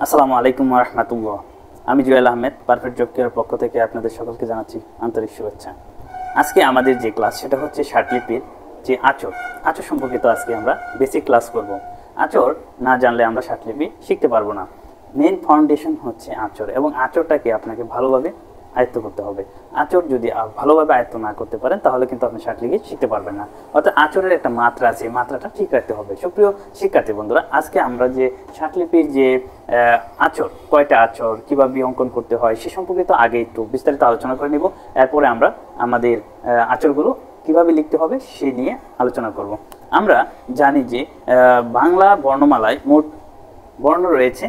আসসালামু আলাইকুম ওয়া রাহমাতুল্লাহ। আমি Jewel Ahmed, perfect job care পক্ষ থেকে আপনাদের সকলকে জানাচ্ছি আন্তরিক শুভেচ্ছা। আজকে আমাদের যে ক্লাস সেটা হচ্ছে ষাটলিপির যে আচর সম্পর্কিত আজকে আমরা বেসিক ক্লাস করব। আচর না জানলে আমরা ষাটলিপি শিখতে পারবো না। মেইন ফাউন্ডেশন হচ্ছে আচর, এবং আচরটাকে আপনাকে ভালোভাবে আয়ত্ত করতে হবে। আচর যদি ভালোভাবে আয়ত্ত না করতে পারেন তাহলে কিন্তু আপনি ষাটলিপি শিখতে পারবেন না। অর্থাৎ আচরের একটা মাত্রা আছে, মাত্রাটা ঠিক রাখতে হবে। সুপ্রিয় শিক্ষার্থী বন্ধুরা, আজকে আমরা যে ষাটলিপির যে আচর, কয়টা আচর, কীভাবে অঙ্কন করতে হয় সে সম্পর্কিত আগে একটু বিস্তারিত আলোচনা করে নিব। এরপরে আমরা আমাদের আচরগুলো কিভাবে লিখতে হবে সে নিয়ে আলোচনা করব। আমরা জানি যে বাংলা বর্ণমালায় মোট বর্ণ রয়েছে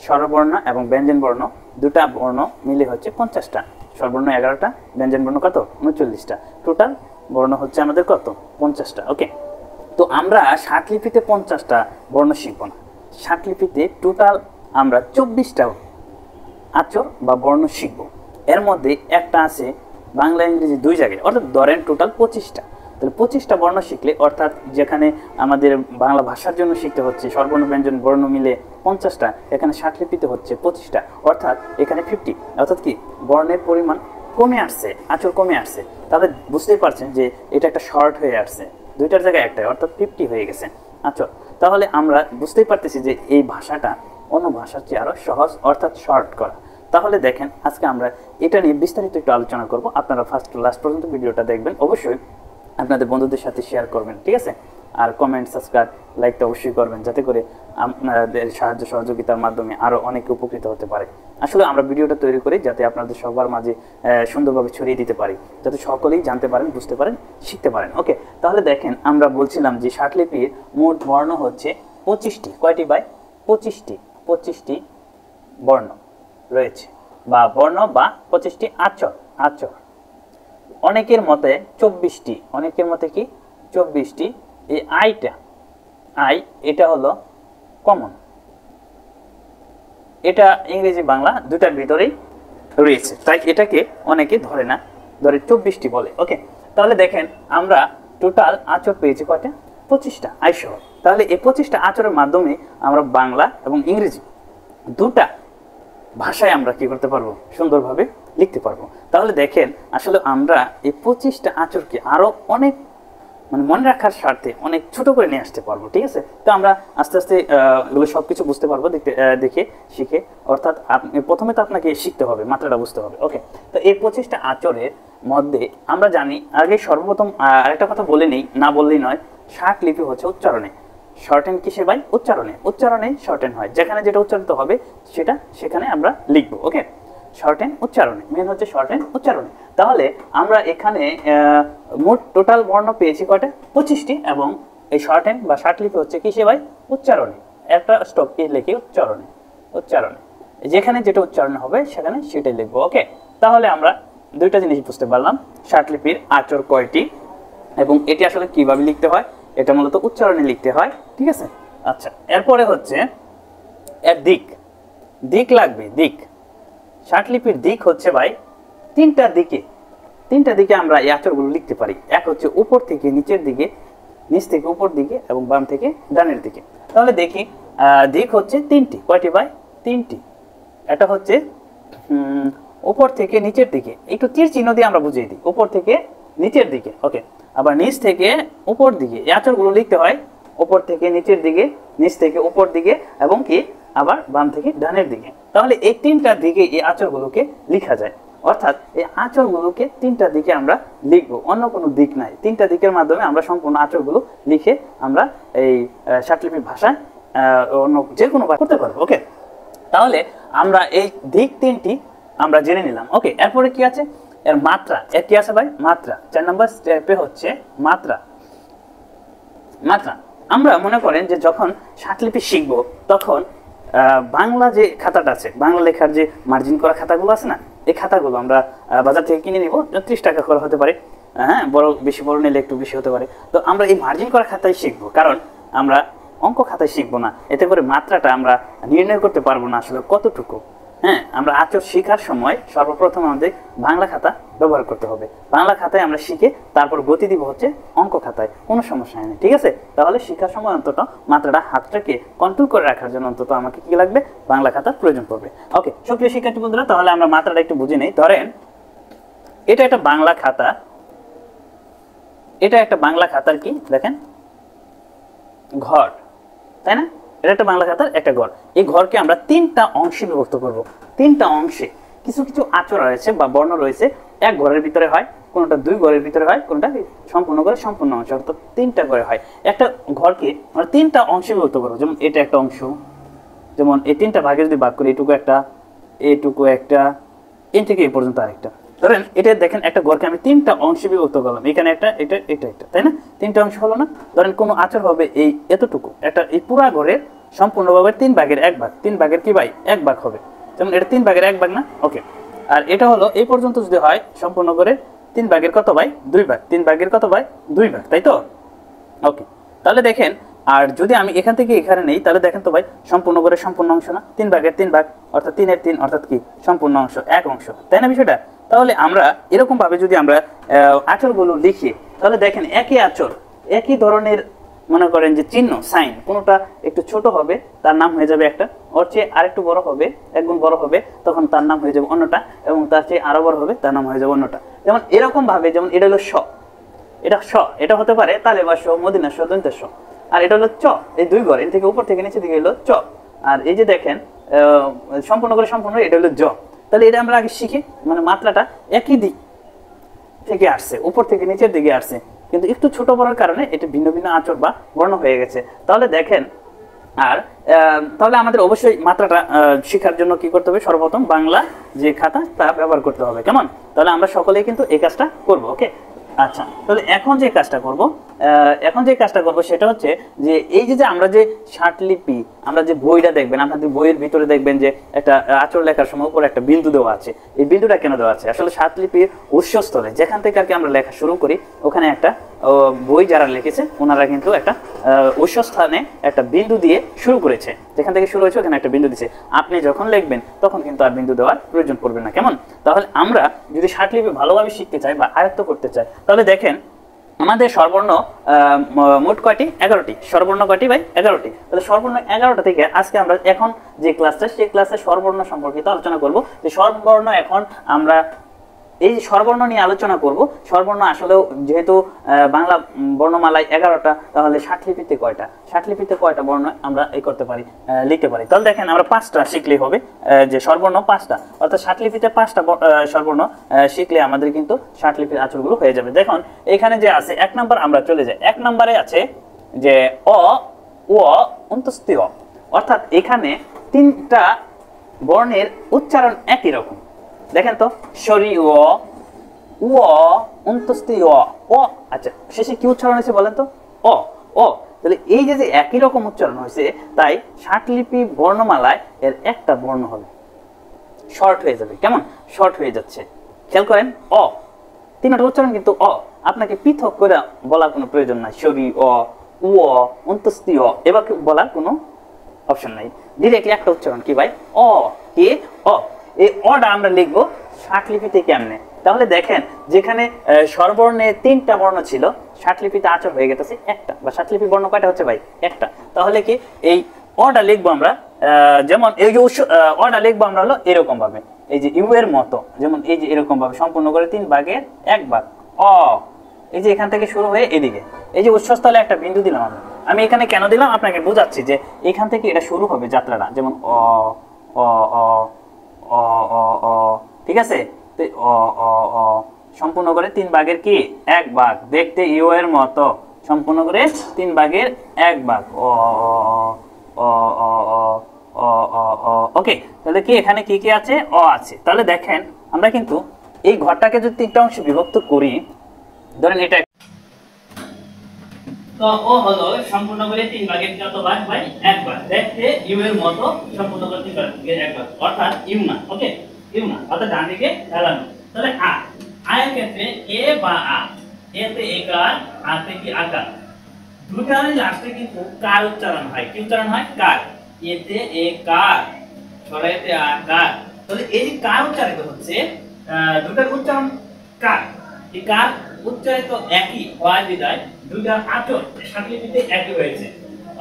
স্বরবর্ণ এবং ব্যঞ্জন বর্ণ, দুটা বর্ণ মিলে হচ্ছে 50টা। স্বরবর্ণ 11টা, ব্যঞ্জন বর্ণ কত? 39টা। টোটাল বর্ণ হচ্ছে আমাদের কত? 50টা। ওকে, তো আমরা ষাটলিপিতে 50টা বর্ণ শিখব না। ষাটলিপিতে টোটাল আমরা 24টা আচর বা বর্ণ শিখব। এর মধ্যে একটা আছে বাংলা ইংরেজি দুই জায়গায়, অর্থাৎ ধরেন টোটাল 25টা। তাহলে 25টা বর্ণ শিখলে, অর্থাৎ যেখানে আমাদের বাংলা ভাষার জন্য শিখতে হচ্ছে স্বরবর্ণ ব্যঞ্জন বর্ণ মিলে 50টা, এখানে ষাটলিপিতে হচ্ছে 25টা, অর্থাৎ এখানে 50। অর্থাৎ কি বর্ণের পরিমাণ কমে আসছে, আচর কমে আসছে। তাহলে বুঝতেই পারছেন যে এটা একটা শর্ট হয়ে আসছে, দুইটার জায়গায় একটাই, অর্থাৎ 50 হয়ে গেছে আচর। তাহলে আমরা বুঝতেই পারতেছি যে এই ভাষাটা অন্য ভাষার চেয়ে আরও সহজ, অর্থাৎ শর্ট করা। তাহলে দেখেন, আজকে আমরা এটা নিয়ে বিস্তারিত একটু আলোচনা করব। আপনারা ফার্স্ট টু লাস্ট পর্যন্ত ভিডিওটা দেখবেন, অবশ্যই আপনাদের বন্ধুদের সাথে শেয়ার করবেন, ঠিক আছে? আর কমেন্ট, সাবস্ক্রাইব, লাইকটা অবশ্যই করবেন, যাতে করে আপনাদের সাহায্য সহযোগিতার মাধ্যমে আরও অনেকে উপকৃত হতে পারে। আসলে আমরা ভিডিওটা তৈরি করি যাতে আপনাদের সবার মাঝে সুন্দরভাবে ছড়িয়ে দিতে পারি, যাতে সকলেই জানতে পারেন, বুঝতে পারেন, শিখতে পারেন। ওকে, তাহলে দেখেন, আমরা বলছিলাম যে ষাটলিপির মোট বর্ণ হচ্ছে 25টি। কয়টি ভাই? 25টি বর্ণ রয়েছে, বা বর্ণ বা 25টি আচর। অনেকের মতে 24টি, অনেকের মতে কি 24টি। এই এটা হলো কমন, এটা ইংরেজি বাংলা দুটার ভিতরেই রয়েছে, তাই এটাকে অনেকে ধরে না, ধরে 24টি বলে। ওকে, তাহলে দেখেন আমরা টোটাল আচর পেয়েছি কয়টা? 25টা আইসহ। তাহলে এই 25টা আচরের মাধ্যমে আমরা বাংলা এবং ইংরেজি দুটা ভাষায় আমরা কি করতে পারবো? সুন্দরভাবে লিখতে পারবো। তাহলে দেখেন, আসলে আমরা এই 25টা আচরকে আরো অনেক মনে রাখার স্বার্থে অনেক ছোট করে নিয়ে আসতে পারবো, ঠিক আছে? তো আমরা আস্তে আস্তে এগুলো সবকিছু বুঝতে পারবো দেখে শিখে। অর্থাৎ প্রথমে তো আপনাকে শিখতে হবে, মাত্রাটা বুঝতে হবে। ওকে, তো এই 25টা আচরের মধ্যে আমরা জানি, আগে সর্বপ্রথম আরেকটা কথা বলে নেই, না বললেই নয়, ষাটলিপি হচ্ছে উচ্চারণে। শর্ট হ্যান্ড কিসে ভাই? উচ্চারণে শর্ট হ্যান্ড হয়, যেখানে যেটা উচ্চারিত হবে সেটা সেখানে আমরা লিখবো। ওকে, শর্ট হ্যান্ড উচ্চারণে, মেন হচ্ছে শর্ট হ্যান্ড উচ্চারণে। তাহলে আমরা এখানে মোট টোটাল বর্ণ পেয়েছি কয়টা? 25টি, এবং এই শর্ট হ্যান্ড বা ষাটলিপি হচ্ছে কিসে ভাই? উচ্চারণে। একটা স্টপ কি লিখি? উচ্চারণে, যেখানে যেটা উচ্চারণ হবে সেখানে সেটাই লিখবো। ওকে, তাহলে আমরা দুইটা জিনিস বুঝতে পারলাম, ষাটলিপির আচর কয়টি এবং এটি আসলে কিভাবে লিখতে হয়। এটা মূলত উচ্চারণে লিখতে হয়, ঠিক আছে? আচ্ছা, এরপরে হচ্ছে এর দিক লাগবে। ষাটলিপির দিক হচ্ছে ভাই তিনটা দিকে আমরা এই আচরগুলো লিখতে পারি। এক হচ্ছে উপর থেকে নিচের দিকে, নিচ থেকে উপর দিকে, এবং বাম থেকে ডানের দিকে। তাহলে দেখি, দিক হচ্ছে 3টি। কয়টি ভাই? 3টি। এটা হচ্ছে উপর থেকে নিচের দিকে, একটু তীর চিহ্ন দিয়ে আমরা বুঝিয়ে দিই, উপর থেকে নিচের দিকে। ওকে, আবার নিচ থেকে উপর দিকে, এই আচরগুলো লিখতে হয় উপর থেকে নিচের দিকে, নিচ থেকে উপর দিকে, এবং কি আবার বাম থেকে ডানের দিকে। তাহলে এই 3টা দিকে এই আচরগুলোকে লেখা যায়, অর্থাৎ এই আচরগুলোকে 3টা দিকে আমরা লিখবো, অন্য কোনো দিক নাই। 3টা দিকের মাধ্যমে আমরা সম্পূর্ণ আচরগুলো লিখে আমরা এই ষাটলিপি ভাষায় অন্য যে কোনো করতে পারবো। ওকে, তাহলে আমরা এই দিক 3টি আমরা জেনে নিলাম। ওকে, এরপরে কি আছে? এর মাত্রা। এর কি আছে ভাই? মাত্রা। 4 নম্বর স্টেপে হচ্ছে মাত্রা। আমরা মনে করেন যে যখন ষাটলিপি শিখবো, তখন বাংলা যে খাতাটা আছে, বাংলা লেখার যে মার্জিন করা খাতাগুলো আছে না, এই খাতাগুলো আমরা বাজার থেকে কিনে নিব, 30 টাকা করে হতে পারে, হ্যাঁ, বেশি বড় নিলে একটু বেশি হতে পারে। তো আমরা এই মার্জিন করা খাতায় শিখবো, কারণ আমরা অঙ্ক খাতায় শিখবো না, এতে করে মাত্রাটা আমরা নির্ণয় করতে পারবো না আসলে কতটুকু। হ্যাঁ, আমরা আচর শেখার সময় সর্বপ্রথম আমাদের বাংলা খাতা ব্যবহার করতে হবে। বাংলা খাতায় আমরা শিখে তারপর গতি দিব হচ্ছে অঙ্ক খাতায়, কোনো সমস্যা নেই, ঠিক আছে? তাহলে শেখার সময় অন্তত মাত্রাটা হাতটাকে কন্ট্রোল করে রাখার জন্য অন্তত আমাকে কি লাগবে, বাংলা খাতার প্রয়োজন পড়বে। ওকে সুপ্রিয় শিক্ষার্থী বন্ধুরা, তাহলে আমরা মাত্রাটা একটু বুঝে নেই। ধরেন এটা একটা বাংলা খাতা, এটা একটা বাংলা খাতার কি দেখেন ঘর, তাই না? এটা একটা বাংলা খাতার একটা ঘর। এই ঘরকে আমরা তিনটা অংশে বিভক্ত করব। তিনটা অংশে কিছু কিছু আচর রয়েছে বা বর্ণ রয়েছে, এক ঘরের ভিতরে হয়, কোনটা দুই ঘরের ভিতরে হয়, কোনটা সম্পূর্ণ ঘরে সম্পূর্ণ অংশ, অর্থাৎ তিনটা ঘরে হয়। একটা ঘরকে আমরা তিনটা অংশে বিভক্ত করবো। যেমন এটা একটা অংশ, যেমন এই তিনটা ভাগে যদি ভাগ করি, এটুকু একটা, এটুকু একটা, এই থেকে এই পর্যন্ত আরেকটা। ধরেন এটা দেখেন একটা ঘরকে আমি তিনটা অংশে বিভক্ত করলাম, এখানে একটা, এটা, এটা একটা, তাই না? তিনটা অংশ হলো না? ধরেন কোনো আচর হবে এই এতটুকু, একটা এই পুরা ঘরের সম্পূর্ণভাবে 3 ভাগের 1 ভাগ, 3 ভাগের কি ভাই 1 ভাগ হবে, যেমন এটা 3 ভাগের 1 ভাগ না? ওকে। আর এটা হলো এই পর্যন্ত যদি হয় সম্পূর্ণ ঘরের 3 ভাগের কত ভাই 2 ভাগ, 3 ভাগের কত ভাই 2 ভাগ, তাই তো? ওকে, তাহলে দেখেন, আর যদি আমি এখান থেকে এখানে নেই, তাহলে দেখেন তো ভাই সম্পূর্ণ ঘরের সম্পূর্ণ অংশ না, 3 ভাগের 3 ভাগ, অর্থাৎ 3 এর 3, অর্থাৎ কি সম্পূর্ণ অংশ, এক অংশ, তাই না বিষয়টা? তাহলে আমরা এরকম ভাবে যদি আমরা আচরগুলো লিখি, তাহলে দেখেন একই আচর, একই ধরনের মনে করেন যে চিহ্ন, সাইন, কোনোটা একটু ছোট হবে তার নাম হয়ে যাবে একটা, ওর চেয়ে আরেকটু বড় হবে, একগুণ বড় হবে, তখন তার নাম হয়ে যাবে অন্যটা, এবং তার চেয়ে আরো বড় হবে তার নাম হয়ে যাবে অন্যটা। যেমন এরকম ভাবে, যেমন এটা হলো স, এটা স, এটা হতে পারে তালে বা স, মদিনা স, দন্তে স। আর এটা হলো চ, এই দুই ঘর, এর থেকে উপর থেকে নিচে দিকে হলো চ। আর এই যে দেখেন সম্পূর্ণ করে সম্পূর্ণ, এটা হলো জ। তাহলে এটা আমরা আগে শিখি, মানে মাত্রাটা একই দিক থেকে আসছে, উপর থেকে নিচের দিকে আসছে, কিন্তু একটু ছোট বড়ার কারণে এটা ভিন্ন ভিন্ন আচর বা বর্ণ হয়ে গেছে। তাহলে দেখেন, আর তাহলে আমাদের অবশ্যই মাত্রাটা শেখার জন্য কি করতে হবে, সর্বপ্রথম বাংলা যে খাতা তা ব্যবহার করতে হবে, কেমন? তাহলে আমরা সকলেই কিন্তু এই কাজটা করবো। ওকে, আচ্ছা, তাহলে এখন যে কাজটা করব সেটা হচ্ছে যে এই যে আমরা যে ষাটলিপি, আমরা যে বইটা দেখবেন, আপনাদের বইয়ের ভিতরে দেখবেন যে একটা আচর লেখার সময় উপরে একটা বিন্দু দেওয়া আছে। এই বিন্দুটা কেন দেওয়া আছে? আসলে ষাটলিপির উৎসস্থলে যেখান থেকে আর কি আমরা লেখা শুরু করি, ওখানে একটা বই যারা লিখেছে ওনারা কিন্তু একটা উৎসস্থানে একটা বিন্দু দিয়ে শুরু করেছে, যেখান থেকে শুরু হয়েছে ওখানে একটা বিন্দু দিয়েছে। আপনি যখন লিখবেন তখন কিন্তু আর বিন্দু দেওয়ার প্রয়োজন পড়বে না, কেমন? তাহলে আমরা যদি ষাটলিপি ভালোভাবে শিখতে চাই বা আয়ত্ত করতে চাই, তাহলে দেখেন আমাদের সর্বর্ণ মোট কয়টি? 11টি। সর্বর্ণ কয়টি ভাই? 11টি। তাহলে সর্বর্ণ 11টা থেকে আজকে আমরা এখন যে ক্লাসটা, সেই ক্লাসে সর্বর্ণ সম্পর্কিত আলোচনা করব। যে সর্বর্ণ এখন আমরা এই স্বরবর্ণ নিয়ে আলোচনা করব। স্বরবর্ণ আসলেও যেহেতু বাংলা বর্ণমালায় 11টা, তাহলে ষাটলিপিতে কয়টা? ষাটলিপিতে কয়টা বর্ণ আমরা এই করতে পারি, লিখতে পারি? তাহলে দেখেন আমরা 5টা শিখলেই হবে, যে স্বরবর্ণ 5টা, অর্থাৎ ষাটলিপিতে 5টা স্বরবর্ণ শিখলে আমাদের কিন্তু ষাটলিপির আচরগুলো হয়ে যাবে। দেখুন এখানে যে আছে 1 নম্বর, আমরা চলে যাই। 1 নম্বরে আছে যে অ, ও, অন্তস্থ অ, অর্থাৎ এখানে 3টা বর্ণের উচ্চারণ একই রকম। দেখেন তো, সরি ও, অন্তস্থি ও, আচ্ছা শেষে কি উচ্চারণ হয়েছে বলেন তো? অ, ও। তাহলে এই যে একই রকম উচ্চারণ হয়েছে, তাই ষাটলিপি বর্ণমালায় এর একটা বর্ণ হবে শর্ট হয়ে যাবে, কেমন? শর্ট হয়ে যাচ্ছে, খেয়াল করেন। অ, 3টা উচ্চারণ কিন্তু অ, আপনাকে পৃথক করে বলার কোনো প্রয়োজন নাই। সরি ও, অন্তস্থি অ, এবার বলার কোনো অপশন নাই, ডিরেক্টলি একটা উচ্চারণ কি ভাই? অ, কে অ। এই অটা আমরা লিখবো ষাটলিপিতে কেমনে? তাহলে দেখেন, যেখানে স্বরবর্ণে 3টা বর্ণ ছিল, ষাটলিপিতে আচর হয়ে গেছে একটা, বা ষাটলিপি বর্ণ কয়টা হচ্ছে ভাই? একটা। তাহলে কি এই অটা লিখবো আমরা, যেমন এই যে অটা লিখবো আমরা হলো এরকম ভাবে, এই যে ইউ এর মতো, যেমন এই যে এরকম ভাবে সম্পূর্ণ করে 3 ভাগের 1 ভাগ অ। এই যে এখান থেকে শুরু হয়ে এদিকে, এই যে উৎসস্থলে একটা বিন্দু দিলাম আমি এখানে কেন দিলাম আপনাকে বোঝাচ্ছি, যে এখান থেকে এটা শুরু হবে যাত্রাটা, যেমন অ, অ, অ, অ, অ, অ, ঠিক আছে? অ, অ, অ, সম্পূর্ণ করে 3 ভাগের কি 1 ভাগ, দেখতে ইউ এর মতো, সম্পূর্ণ করে 3 ভাগের 1 ভাগ অ, অ, অ, অ, অ, অ, অ। ওকে, তাহলে কি এখানে কি কি আছে? অ আছে। তাহলে দেখেন আমরা কিন্তু এই ঘরটাকে যদি 3টা অংশে বিভক্ত করি, ধরেন এটা তো ও হলো সম্পূর্ণ করে 3 ভাগের কত ভাগ ভাই? 1 ভাগ, দেখতে ইউ এর মতো, সম্পূর্ণ করে 3 ভাগের 1 ভাগ, অর্থাৎ ইউ না। ওকে, ইউ না, অর্থাৎ ডান দিকে হেলানো। তাহলে আ, আয়ের ক্ষেত্রে এ বা আ, এতে একার, আতে কি আকার, দুটারই লাস্টে কিন্তু কার উচ্চারণ হয়। কি উচ্চারণ হয়? কার। এতে একার, সরেতে আকার, তাহলে এই যে কার উচ্চারিত হচ্ছে, দুটার উচ্চারণ কার, এই কার উচ্চারিত একই হওয়ার বিধায় দুইটা আচর সাতলিপিতে একই হয়েছে।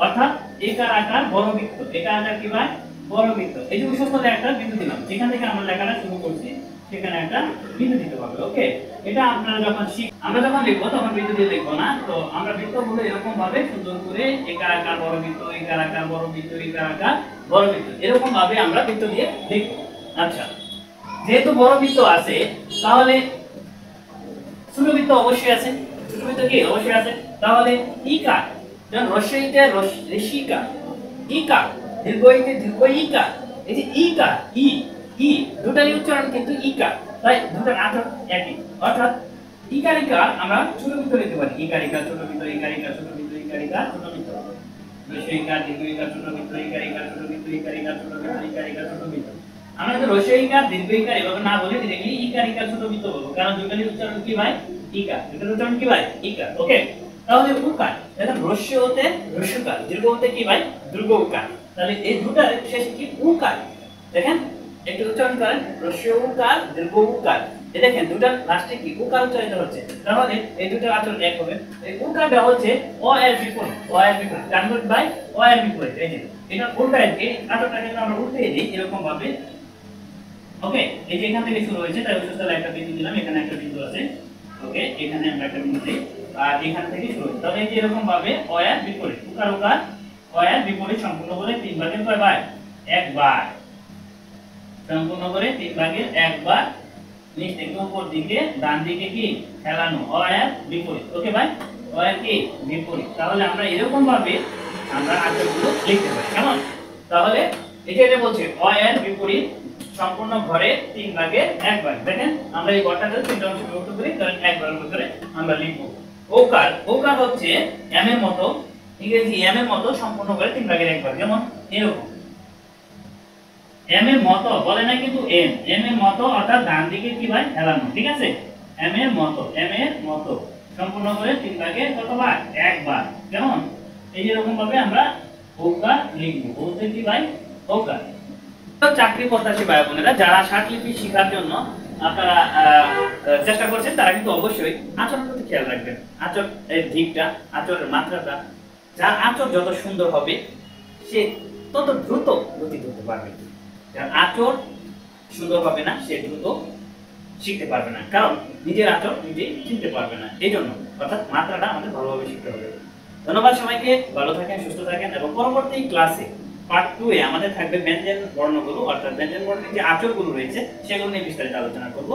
অর্থাৎ একার আকার বড় বৃত্ত, একার আকার কি ভাই বড় বৃত্ত। এই যে উৎসস্থলে একটা বিন্দু দিলাম, যেখান থেকে আমরা লেখাটা শুরু করছি সেখানে একটা বিন্দু দিতে হবে। ওকে, এটা আপনারা যখন আমরা যখন লিখবো তখন বিন্দু দিয়ে লিখবো না। তো আমরা বৃত্তগুলো এরকম ভাবে সুন্দর করে একার আকার বড় বৃত্ত, একার আকার বড় বৃত্ত, একার আকার বড় বৃত্ত, এরকম ভাবে আমরা বৃত্ত দিয়ে লিখবো। আচ্ছা, যেহেতু বড় বৃত্ত আছে তাহলে ছোট বৃত্ত অবশ্যই আছে। ছোট বৃত্ত কি অবশ্যই আছে। তাহলে ইকার, যেমন রস্যইতে ঋষিকার, ইকার দীর্ঘইতে দীর্ঘ ইকার, এই যে ইকার ই ই দুটারই উচ্চারণ কিন্তু ইকার, তাই দুটার আকার একই। অর্থাৎ ইকার ইকার আমরা ছোট বৃত্ত লিখতে পারি, ইকার ইকার ছোট বৃত্ত, ইকার ইকার ছোট বৃত্ত, ইকার ইকার ছোট বৃত্ত, রস্যইকার দীর্ঘ ইকার ছোট বৃত্ত, ইকার ইকার ছোট বৃত্ত, ইকার ইকার ছোট বৃত্ত, ইকার ইকার ছোট বৃত্ত। আমরা যদি রস্যইকার দীর্ঘ ইকার এভাবে না বলে ডিরেক্টলি ইকার ইকার ছোট বৃত্ত বলবো, কারণ দুটারই উচ্চারণ কি ভাই ইকার, দুটার উচ্চারণ কি ভাই ইকার। ওকে, তাহলে উকার, দেখেন রস্য হতে রস্যকার, দীর্ঘ হতে কি ভাই দীর্ঘ উকার, তাহলে এই দুটার শেষে কি উকার। দেখেন একটু উচ্চারণ করেন, রস্য উকার দীর্ঘ উকার, এই দেখেন দুটার লাস্টে কি উকার উচ্চারিত হচ্ছে, তাহলে এই দুটার আচরণ এক হবে। এই উকারটা হচ্ছে অ এর বিপরীত, অ এর বিপরীত কনভার্ট বাই অ এর বিপরীত। এই যে এটা উল্টায়, এই আচরণটাকে আমরা উল্টিয়ে দিই এরকম ভাবে। ওকে, এই যে এখান থেকে শুরু হয়েছে, তাই উৎসস্থলে একটা বিন্দু দিলাম, এখানে একটা বিন্দু আছে। ওকে, এখানে আমরা একটা বিন্দু দিই, আর এখান থেকে শুরু হয়েছে। তাহলে এই যে এরকম ভাবে অ এর বিপরীত, উকার উকার অ এর বিপরীত সম্পূর্ণ করে তিন ভাগের কয়বার একবার, সম্পূর্ণ করে তিন ভাগের একবার, নিচ থেকে উপর দিকে ডান দিকে কি ফেলানো, অ এর বিপরীত। ওকে ভাই, অ এর কি বিপরীত। তাহলে আমরা এরকম ভাবে আমরা আচরণগুলো লিখতে পারি কেমন। তাহলে এটা বলছে অ এর বিপরীত সম্পূর্ণ ঘরে তিন ভাগের একবার। দেখেন আমরা এই ঘরটাকে তিনটা অংশে বিভক্ত করি, কারণ একবার করে আমরা লিখবো। ওকার, ওকার হচ্ছে এম এর মতো, ইংরেজি এম এর মতো সম্পূর্ণ করে তিন ভাগের একবার, যেমন এরকম এম এর মতো বলে না কিন্তু এম, এম এর মতো অর্থাৎ ডান দিকে কি ভাই হেলানো, ঠিক আছে। এম এর মতো, এম এর মতো সম্পূর্ণ করে তিন ভাগের কতবার একবার, যেমন এই এরকম ভাবে আমরা ওকার লিখবো। বলতে কি ভাই ওকার। চাকরি প্রত্যাশী ভাই বোনেরা যারা ষাটলিপি শেখার জন্য আপনারা চেষ্টা করছেন, তারা কিন্তু অবশ্যই আচরণ প্রতি খেয়াল রাখবেন। আচর এর দিকটা, আচরের মাত্রাটা, যার আচর যত সুন্দর হবে সে তত দ্রুত গতি করতে পারবে। যার আচর সুন্দর হবে না সে দ্রুত শিখতে পারবে না, কারণ নিজের আচর নিজে চিনতে পারবে না। এই জন্য অর্থাৎ মাত্রাটা আমাদের ভালোভাবে শিখতে হবে। ধন্যবাদ সবাইকে, ভালো থাকেন, সুস্থ থাকেন, এবং পরবর্তী ক্লাসে পার্ট 2 এ আমাদের থাকবে ব্যঞ্জন বর্ণগুলো, অর্থাৎ ব্যঞ্জন বর্ণের যে আচরগুলো রয়েছে সেগুলো নিয়ে বিস্তারিত আলোচনা করব।